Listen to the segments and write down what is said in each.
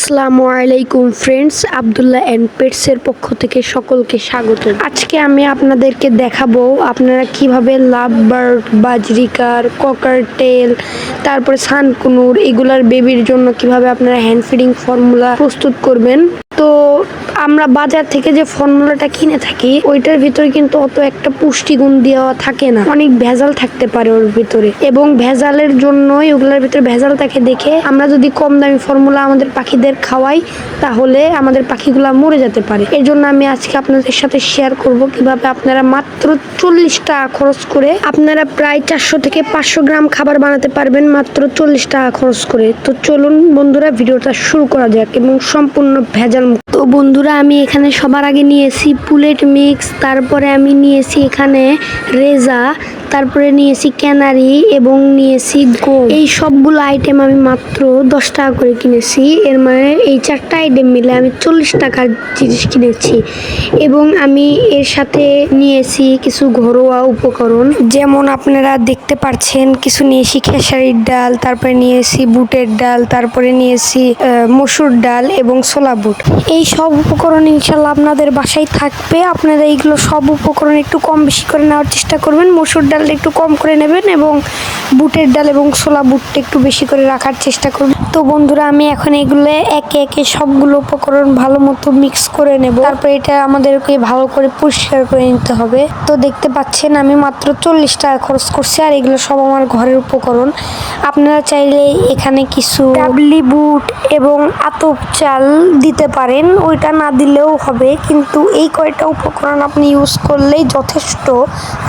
আসসালামু আলাইকুম friends, Abdullah and পেটসের পক্ষ থেকে সকলকে স্বাগত। আজকে আমি আপনাদেরকে দেখাবো আপনারা কিভাবে লাভ বার্ড, বাজরিকার, ককারটেল, তারপরে সানকুনুর এগুলার বেবির জন্য কিভাবে আপনারা হ্যান্ড ফিডিং ফর্মুলা প্রস্তুত করবেন। তো আমরা বাজার থেকে যে ফর্মুলাটা কিনে থাকি ওইটার ভিতরে কিন্তু অত একটা পুষ্টিগুণ দেওয়া থাকে না, অনেক ভেজাল থাকতে পারে ওর ভিতরে, এবং ভেজালের জন্যই ওগুলোর ভিতরে ভেজাল থাকে দেখে আমরা যদি কম দামি ফর্মুলা আমাদের পাখিদের খাওয়াই তাহলে আমাদের পাখিগুলা মরে যেতে পারে। এর জন্য আমি আজকে আপনাদের সাথে শেয়ার করব কিভাবে আপনারা মাত্র 40 টাকা খরচ করে আপনারা প্রায় 400 থেকে 500 গ্রাম খাবার বানাতে পারবেন মাত্র 40 টাকা খরচ করে। তো চলুন বন্ধুরা ভিডিওটা শুরু করা যাক এবং সম্পূর্ণ ভেজাল। তো বন্ধুরা আমি এখানে সবার আগে নিয়েছি পুলেট মিক্স, তারপরে আমি নিয়েছি এখানে রেজা, তারপরে নিয়েছি ক্যানারি এবং নিয়েছি গোল্ড। এই সবগুলো আইটেম আমি মাত্র 10 টাকা করে কিনেছি। এর মানে এই 4টা আইটেম মিলে আমি 40 টাকার জিনিস কিনেছি। এবং আমি এর সাথে নিয়েছি কিছু ঘরোয়া উপকরণ, যেমন আপনারা দেখতে পাচ্ছেন কিছু নিয়েছি খেসারির ডাল, তারপরে নিয়েছি বুটের ডাল, তারপরে নিয়েছি মসুর ডাল এবং ছোলা বুট। এই সব উপকরণ ইনশাল্লাহ আপনাদের বাসায় থাকবে। আপনারা এইগুলো সব উপকরণ একটু কম বেশি করে নেওয়ার চেষ্টা করবেন। মসুর ডালটা একটু কম করে নেবেন এবং বুটের ডাল এবং ছোলা বুটটা একটু বেশি করে রাখার চেষ্টা করবেন। তো বন্ধুরা আমি এখন এগুলো একে একে সবগুলো উপকরণ ভালো মতো মিক্স করে নেব। তারপরে এটা আমাদেরকে ভালো করে পরিষ্কার করে নিতে হবে। তো দেখতে পাচ্ছেন আমি মাত্র 40 টাকা খরচ করছি, আর এগুলো সব আমার ঘরের উপকরণ। আপনারা চাইলে এখানে কিছু ডাবলি বুট এবং আতপ চাল দিতে পারেন, ওইটা না দিলেও হবে, কিন্তু এই কয়টা উপকরণ আপনি ইউজ করলেই যথেষ্ট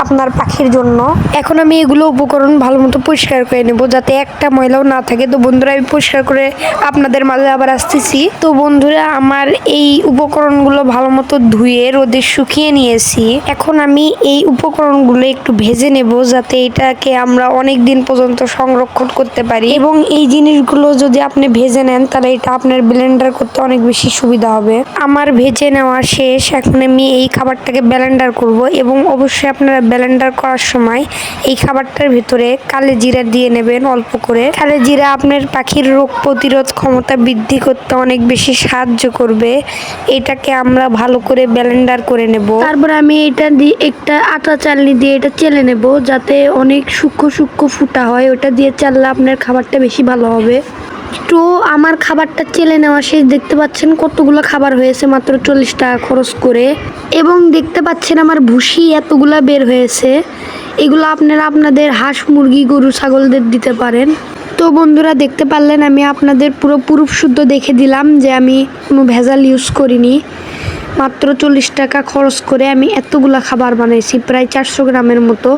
আপনার পাখির জন্য। এখন আমি এগুলো উপকরণ ভালো মতো পরিষ্কার করে নেব যাতে একটা ময়লাও না থাকে। তো বন্ধুরা আমি পরিষ্কার করে আপনাদের মাঝে আবার আসতেছি। তো বন্ধুরা আমার এই উপকরণগুলো ভালো মতো ধুয়ে রোদে শুকিয়ে নিয়েছি। এখন আমি এই উপকরণগুলো একটু ভেজে নেব যাতে এটাকে আমরা অনেক দিন পর্যন্ত সংরক্ষণ করতে পারি, এবং এই জিনিসগুলো যদি আপনি ভেজে নেন তাহলে এটা আপনার ব্লেন্ডার করতে অনেক বেশি সুবিধা হবে। আমার ভেজে নেওয়া শেষ। এখন আমি এই খাবারটাকে ব্লেন্ডার করব, এবং অবশ্যই আপনারা ব্লেন্ডার করার সময় এই খাবারটার ভিতরে কালো জিরা দিয়ে নেবেন অল্প করে। কালো জিরা আপনার পাখির রোগ প্রতিরোধ ক্ষমতা বৃদ্ধি করতে অনেক বেশি সাহায্য করবে। এটাকে আমরা ভালো করে ব্লেন্ডার করে নেব। তারপর আমি এটা দিয়ে একটা আটা চালনি দিয়ে এটা চেলে নেব যাতে অনেক সূক্ষ্ম সূক্ষ্ম ফুটা হয়, ওটা দিয়ে চাললে আপনার খাবারটা বেশি ভালো হবে। তো আমার খাবারটা চেলে নেওয়া শেষ। দেখতে পাচ্ছেন কতগুলো খাবার হয়েছে মাত্র 40 টাকা খরচ করে, এবং দেখতে পাচ্ছেন আমার ভুসি এতগুলা বের হয়েছে। এগুলো আপনারা আপনাদের হাঁস, মুরগি, গরু, ছাগলদের দিতে পারেন। তো বন্ধুরা দেখতে পারলেন আমি আপনাদের পুরো প্রুফ শুদ্ধ দেখে দিলাম যে আমি কোনো ভেজাল ইউজ করিনি। মাত্র 40 টাকা খরচ করে আমি এতগুলা খাবার বানাইছি, প্রায় 400 গ্রামের মতো।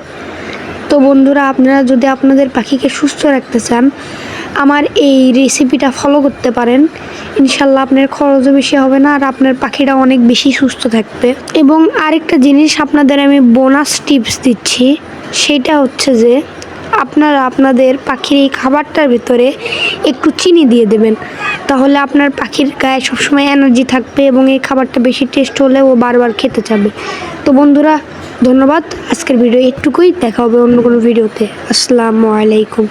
তো বন্ধুরা আপনারা যদি আপনাদের পাখিকে সুস্থ রাখতে চান আমার এই রেসিপিটা ফলো করতে পারেন। ইনশাল্লাহ আপনার খরচও বেশি হবে না, আর আপনার পাখিটা অনেক বেশি সুস্থ থাকবে। এবং আরেকটা জিনিস আপনাদের আমি বোনাস টিপস দিচ্ছি, সেটা হচ্ছে যে আপনারা আপনাদের পাখির এই খাবারটার ভিতরে একটু চিনি দিয়ে দেবেন, তাহলে আপনার পাখির গায়ে সবসময় এনার্জি থাকবে এবং এই খাবারটা বেশি টেস্ট হলে ও বারবার খেতে চাবে। তো বন্ধুরা ধন্যবাদ, আজকের ভিডিও একটুকুই, দেখা হবে অন্য কোনো ভিডিওতে। আসসালামু আলাইকুম।